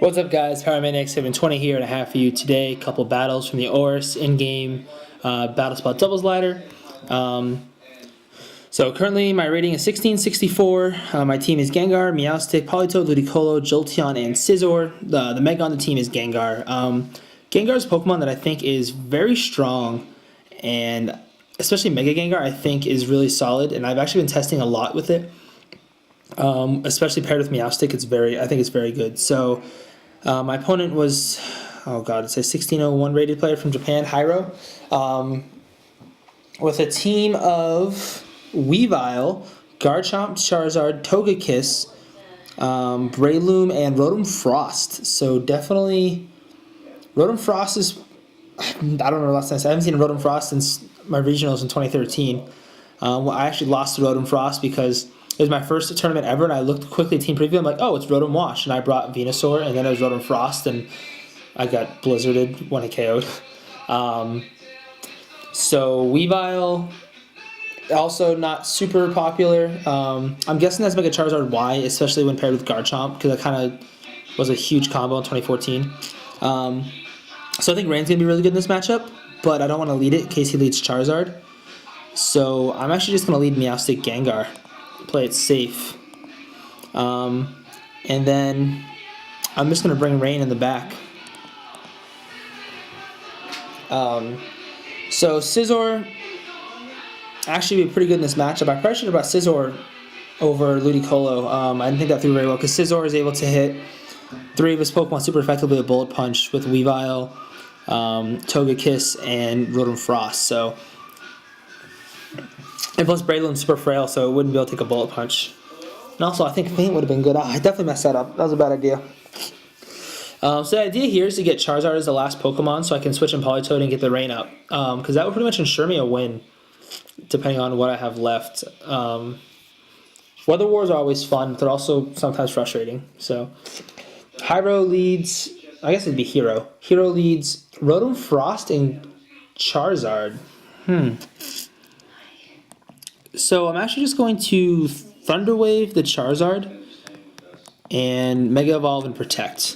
What's up, guys? PowerManX720 here, and I have for you today a couple battles from the ORAS in-game Battle Spot Doubles Ladder. So currently my rating is 1664. My team is Gengar, Meowstic, Politoed, Ludicolo, Jolteon, and Scizor. The Mega on the team is Gengar. Gengar's Pokemon that I think is very strong, and especially Mega Gengar I think is really solid, and I've actually been testing a lot with it. Especially paired with Meowstic, I think it's very good. So my opponent was, oh god, it's a 1601 rated player from Japan, Hyro, with a team of Weavile, Garchomp, Charizard, Togekiss, Breloom, and Rotom Frost. So definitely, Rotom Frost is, I don't know the last time I haven't seen a Rotom Frost since my regionals in 2013. I actually lost to Rotom Frost because it was my first tournament ever, and I looked quickly at Team Preview. I'm like, oh, it's Rotom Wash, and I brought Venusaur, and then it was Rotom Frost, and I got blizzarded when it KO'd. So Weavile, also not super popular. I'm guessing that's Mega Charizard Y, especially when paired with Garchomp, because that kind of was a huge combo in 2014. So I think Rain's going to be really good in this matchup, but I don't want to lead it in case he leads Charizard. So I'm actually just going to lead Meowstic Gengar. Play it safe. And then I'm just going to bring Rain in the back. So Scizor actually be pretty good in this matchup. I probably should have brought Scizor over Ludicolo. I didn't think that through very well because Scizor is able to hit 3 of his Pokemon super effectively with Bullet Punch with Weavile, Togekiss, and Rotom Frost. So, and plus Breloom's super frail, so it wouldn't be able to take a Bullet Punch. And also, I think Faint would have been good. I definitely messed that up. That was a bad idea. So the idea here is to get Charizard as the last Pokemon so I can switch in Politoed and get the Rain up. Because that would pretty much ensure me a win, depending on what I have left. Weather Wars are always fun, but they're also sometimes frustrating. So Hyro leads, I guess it'd be Hero. Hero leads Rotom Frost and Charizard. So I'm actually just going to Thunder Wave the Charizard and Mega Evolve and Protect.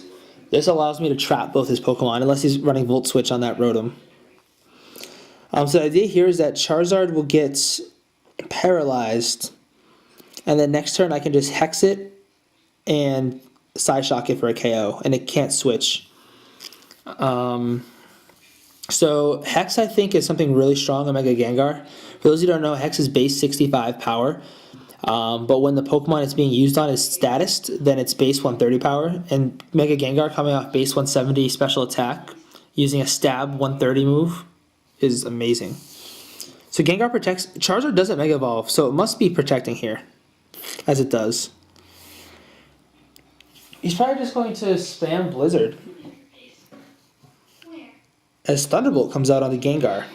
This allows me to trap both his Pokemon unless he's running Volt Switch on that Rotom. So the idea here is that Charizard will get paralyzed, and then next turn I can just Hex it and Side Shock it for a KO, and it can't switch. So Hex, I think, is something really strong on Mega Gengar. For those who don't know, Hex is base 65 power, but when the Pokemon it's being used on is statused, then it's base 130 power, and Mega Gengar coming off base 170 special attack using a stab 130 move is amazing. So Gengar protects. Charizard doesn't Mega Evolve, so it must be protecting here, as it does. He's probably just going to spam Blizzard as Thunderbolt comes out on the Gengar.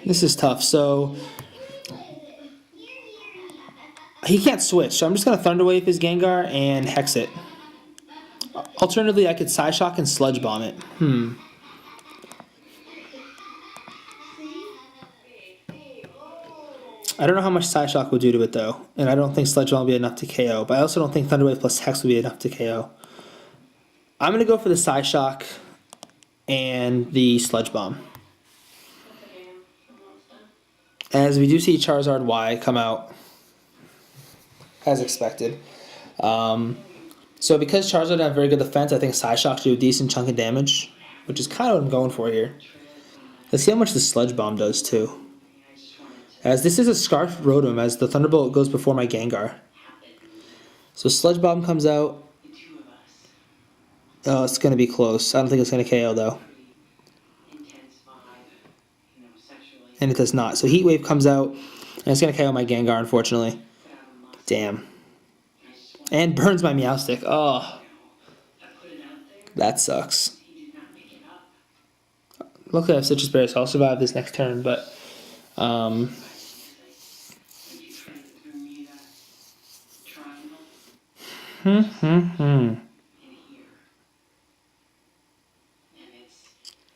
This is tough. So he can't switch, so I'm just going to Thunder Wave his Gengar and Hex it. Alternatively, I could Side Shock and Sludge Bomb it. I don't know how much Side Shock will do to it, though, and I don't think Sludge Bomb will be enough to KO, but I also don't think Thunder Wave plus Hex will be enough to KO. I'm going to go for the Side Shock and the Sludge Bomb. As we do see Charizard Y come out, as expected. So because Charizard has very good defense, I think Side Shock should do a decent chunk of damage, which is kind of what I'm going for here. Let's see how much the Sludge Bomb does, too. As this is a Scarf Rotom, as the Thunderbolt goes before my Gengar. So Sludge Bomb comes out. Oh, it's going to be close. I don't think it's going to KO, though. And it does not. So Heat Wave comes out, and it's going to KO my Gengar, unfortunately. Damn. And burns my Meowstic. Oh. That sucks. Luckily I have Citrus Berry, so I'll survive this next turn, but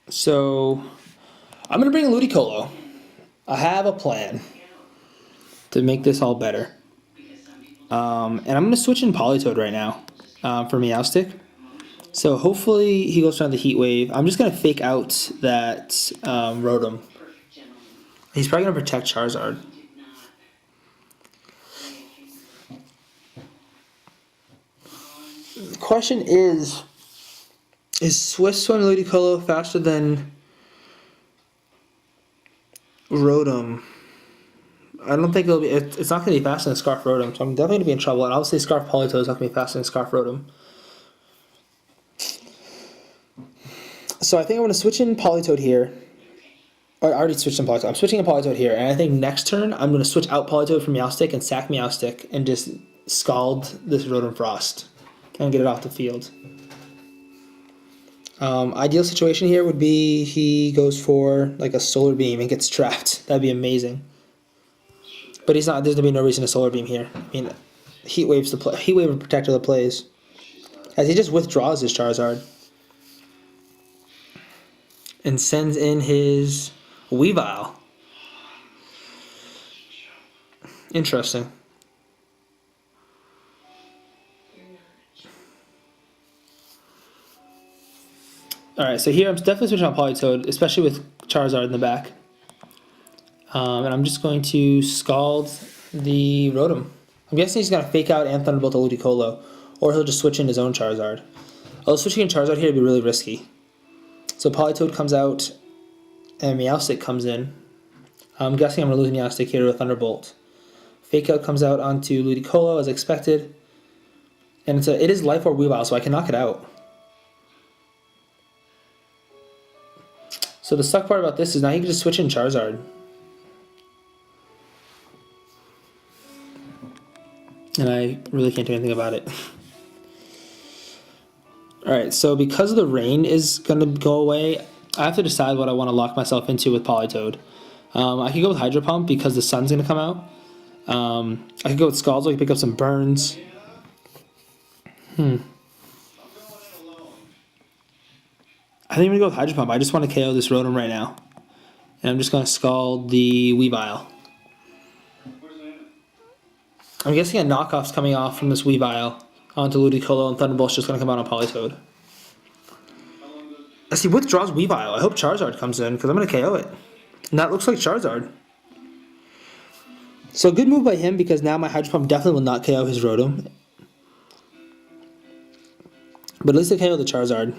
So I'm going to bring Ludicolo. I have a plan to make this all better. And I'm going to switch in Politoed right now for Meowstic. So hopefully he goes around the Heat Wave. I'm just going to fake out that Rotom. He's probably going to protect Charizard. The question is Swift Swim Ludicolo faster than Rotom? I don't think it'll be. It's not going to be faster than Scarf Rotom, so I'm definitely going to be in trouble. And obviously, Scarf Politoed is not going to be faster than Scarf Rotom. So I think I'm going to switch in Politoed here. I already switched in Politoed. I'm switching in Politoed here, and I think next turn I'm going to switch out Politoed from Meowstic and sack Meowstic and just scald this Rotom Frost and get it off the field. Ideal situation here would be he goes for like a Solar Beam and gets trapped. That'd be amazing. But he's not. There's gonna be no reason to Solar Beam here. I mean, Heat Wave's the play. Heat Wave and Protector the plays, as he just withdraws his Charizard and sends in his Weavile. Interesting. Alright, so here I'm definitely switching on Politoed, especially with Charizard in the back. And I'm just going to Scald the Rotom. I'm guessing he's going to fake out and Thunderbolt to Ludicolo, or he'll just switch in his own Charizard. Although switching in Charizard here would be really risky. So Politoed comes out, and Meowstic comes in. I'm guessing I'm going to lose Meowstic here to a Thunderbolt. Fake out comes out onto Ludicolo as expected. And it is Life Orb Weavile, so I can knock it out. So the suck part about this is now he can just switch in Charizard. And I really can't do anything about it. Alright, so because the rain is going to go away, I have to decide what I want to lock myself into with Politoed. I could go with Hydro Pump because the sun's going to come out. I could go with Scald so I can pick up some burns. I think I'm going to go with Hydro Pump. I just want to KO this Rotom right now. And I'm just going to Scald the Weavile. I'm guessing a knockoff's coming off from this Weavile onto Ludicolo, and Thunderbolt's just going to come out on Politoed. As he withdraws Weavile, I hope Charizard comes in, because I'm going to KO it. And that looks like Charizard. So good move by him, because now my Hydro Pump definitely will not KO his Rotom. But at least I KO the Charizard.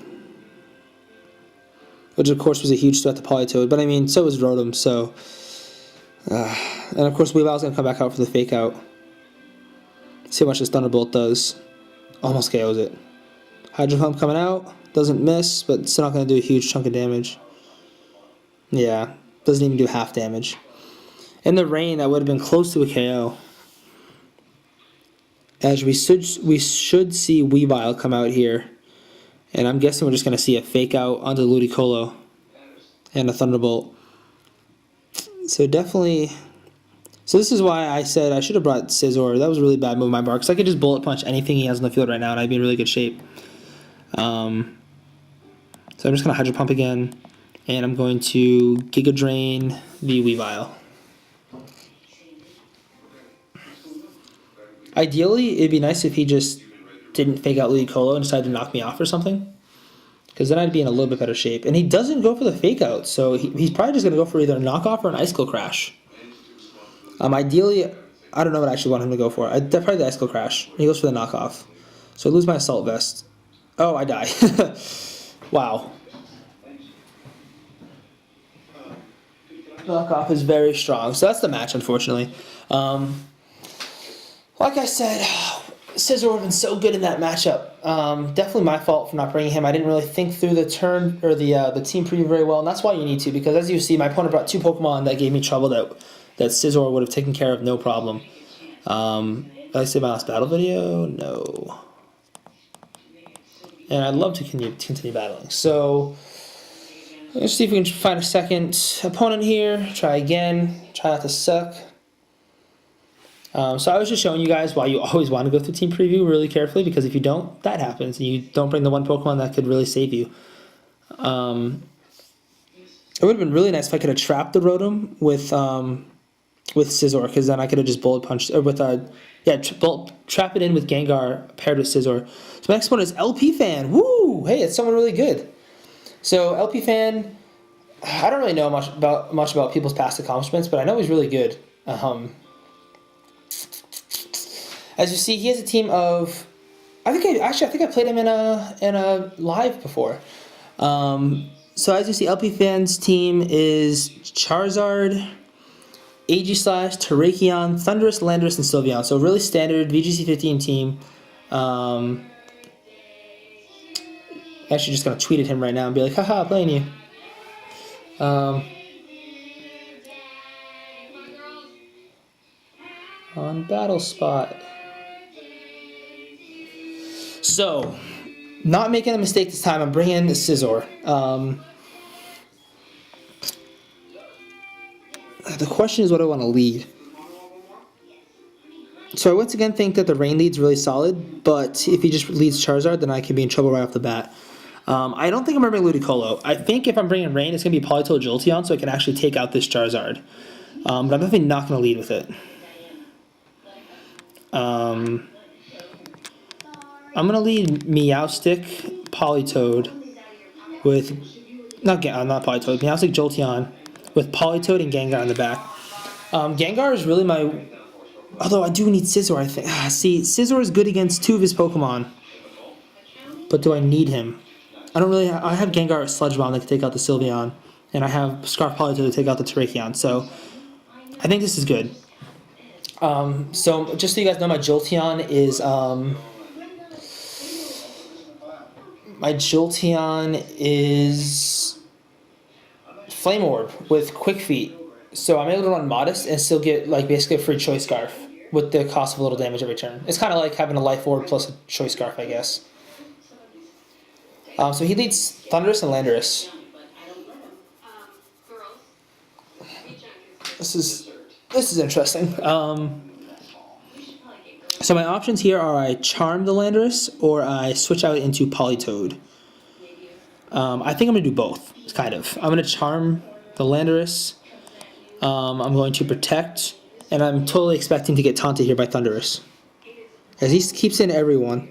Which of course was a huge threat to Politoed, but I mean, so was Rotom, so... and of course Weavile's going to come back out for the fake out. See how much this Thunderbolt does. Almost KOs it. Hydro Pump coming out. Doesn't miss, but still not going to do a huge chunk of damage. Yeah, doesn't even do half damage. In the rain, that would have been close to a KO. As we should see Weavile come out here. And I'm guessing we're just going to see a fake out onto Ludicolo. And a Thunderbolt. So definitely... So this is why I said I should have brought Scizor. That was a really bad move on my part, because I could just bullet punch anything he has on the field right now, and I'd be in really good shape. So I'm just going to Hydro Pump again, and I'm going to Giga Drain the Weavile. Ideally, it'd be nice if he just didn't fake out Ludicolo and decided to knock me off or something, because then I'd be in a little bit better shape. And he doesn't go for the fake out, so he's probably just going to go for either a knockoff or an Icicle Crash. Ideally, I don't know what I actually want him to go for. Probably the Icicle Crash. He goes for the knockoff. So I lose my Assault Vest. Oh, I die. Wow. Knockoff is very strong. So that's the match, unfortunately. Like I said, Scizor would have been so good in that matchup. Definitely my fault for not bringing him. I didn't really think through the turn or the team preview very well, and that's why you need to, because as you see, my opponent brought two Pokemon that gave me trouble that Scizor would have taken care of no problem. Did I say my last battle video? No. And I'd love to continue battling. So, let's see if we can find a second opponent here. Try again. Try not to suck. So I was just showing you guys why you always want to go through team preview really carefully, because if you don't, that happens. And you don't bring the one Pokemon that could really save you. It would have been really nice if I could have trapped the Rotom with Scizor, because then I could have just bullet punched, or with trap it in with Gengar paired with Scizor. So my next one is LPFan. Woo! Hey, it's someone really good. So LPFan, I don't really know much about people's past accomplishments, but I know he's really good. As you see, he has a team of, I think I played him in a live before. So as you see, LPFan's team is Charizard, Aegislash, Terrakion, Thundurus, Landorus, and Sylveon. So really standard VGC 15 team. Actually just gonna tweet at him right now and be like, haha, playing you. On Battle Spot. So, not making a mistake this time, I'm bringing in the Scizor. The question is what I want to lead. So I once again think that the Rain lead's really solid, but if he just leads Charizard, then I can be in trouble right off the bat. I don't think I'm going to bring Ludicolo. I think if I'm bringing Rain, it's going to be Politoed Jolteon, so I can actually take out this Charizard. But I'm definitely not going to lead with it. I'm going to lead Meowstic, Politoed, with... Not Politoed, Meowstic, Jolteon, with Politoed and Gengar in the back. Gengar is really my... Although I do need Scizor, I think. See, Scizor is good against 2 of his Pokemon. But do I need him? I don't really... I have Gengar Sludge Bomb that can take out the Sylveon. And I have Scarf Politoed to take out the Terrakion. So, I think this is good. So, just so you guys know, my Jolteon is... my Jolteon is... Flame Orb with Quick Feet. So I'm able to run Modest and still get like basically a free Choice Scarf with the cost of a little damage every turn. It's kind of like having a Life Orb plus a Choice Scarf, I guess. So he leads Thundurus and Landorus. This is interesting. So my options here are I Charm the Landorus or I switch out into Politoed. I think I'm going to do both, kind of. I'm going to Charm the Landorus. I'm going to Protect, and I'm totally expecting to get taunted here by Thundurus. As he keeps in everyone.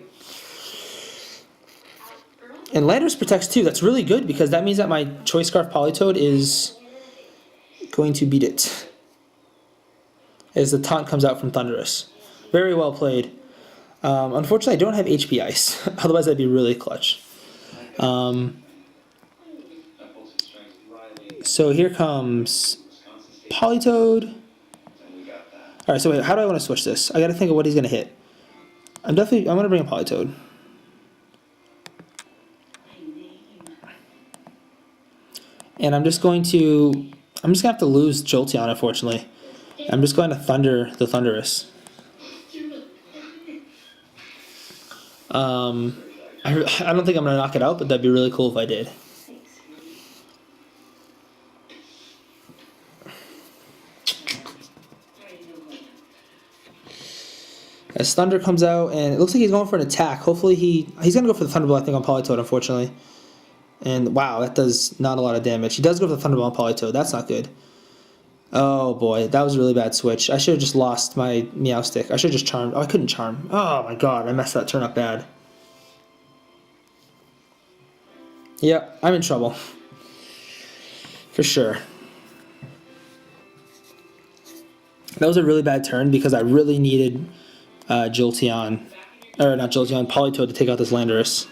And Landorus protects too. That's really good because that means that my Choice Scarf Politoed is going to beat it. As the taunt comes out from Thundurus. Very well played. Unfortunately, I don't have HP Ice. Otherwise, that'd be really clutch. So here comes Politoed. Alright, so wait, how do I want to switch this? I gotta think of what he's gonna hit. I'm gonna bring a Politoed. And I'm just gonna have to lose Jolteon, unfortunately. I'm just going to Thunder the Thundurus. I don't think I'm gonna knock it out, but that'd be really cool if I did. As Thunder comes out, and it looks like he's going for an attack. Hopefully he's going to go for the Thunderbolt, I think, on Politoed, unfortunately. And wow, that does not a lot of damage. He does go for the Thunderbolt on Politoed. That's not good. Oh boy, that was a really bad switch. I should have just lost my Meowstic. I should have just Charmed. Oh, I couldn't Charm. Oh my god, I messed that turn up bad. Yep, I'm in trouble. For sure. That was a really bad turn because I really needed... Politoed to take out this Landorus.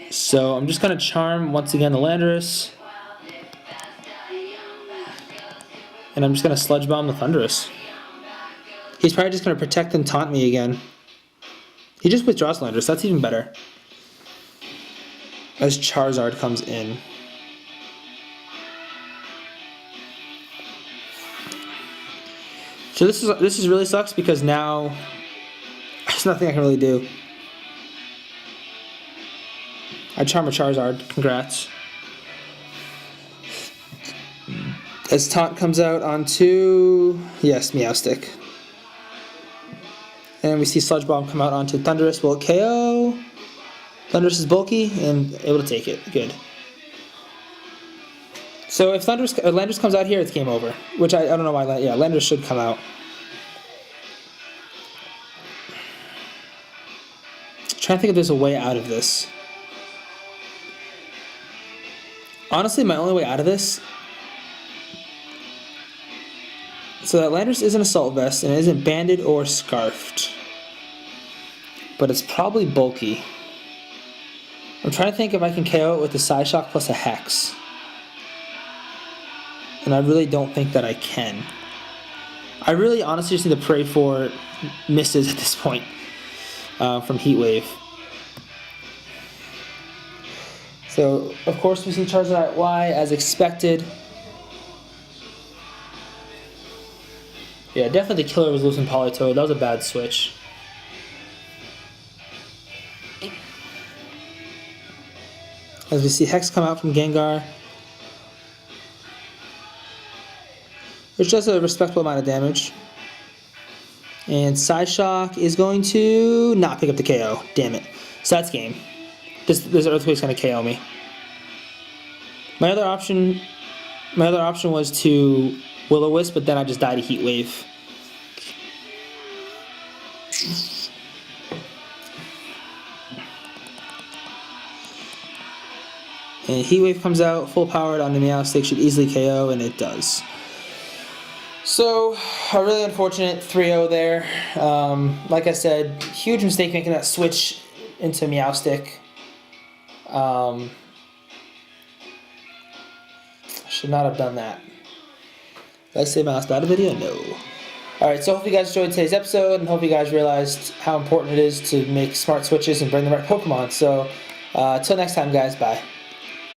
So I'm just going to Charm once again the Landorus. And I'm just going to Sludge Bomb the Thundurus. He's probably just going to Protect and taunt me again. He just withdraws Landorus, that's even better. As Charizard comes in. So this is really sucks because now there's nothing I can really do. I Charm a Charizard. Congrats. As Taunt comes out onto... Yes, Meowstic. And we see Sludge Bomb come out onto Thundurus. Will it KO? Thundurus is bulky and able to take it. Good. So if Landorus comes out here, it's game over. Which I don't know why. Yeah, Landorus should come out. I'm trying to think if there's a way out of this. Honestly, my only way out of this. So that Landorus isn't Assault Vest and it isn't banded or scarfed. But it's probably bulky. I'm trying to think if I can KO it with a Side Shock plus a Hex. And I really don't think that I can. I really honestly just need to pray for misses at this point from Heat Wave. So, of course, we see Charizard at Y as expected. Yeah, definitely the killer was losing Politoed. That was a bad switch. As we see Hex come out from Gengar. Which does a respectable amount of damage. And Psyshock is going to not pick up the KO. Damn it. So that's game. This Earthquake's going to KO me. My other option was to Will-O-Wisp, but then I just died to Heat Wave. And Heat Wave comes out, full powered on the Meowstic, should easily KO, and it does. So, a really unfortunate 3-0 there. Like I said, huge mistake making that switch into Meowstic. I should not have done that. Did I say my last battle video? No. Alright, so hope you guys enjoyed today's episode, and hope you guys realized how important it is to make smart switches and bring the right Pokemon. So, until next time, guys, bye.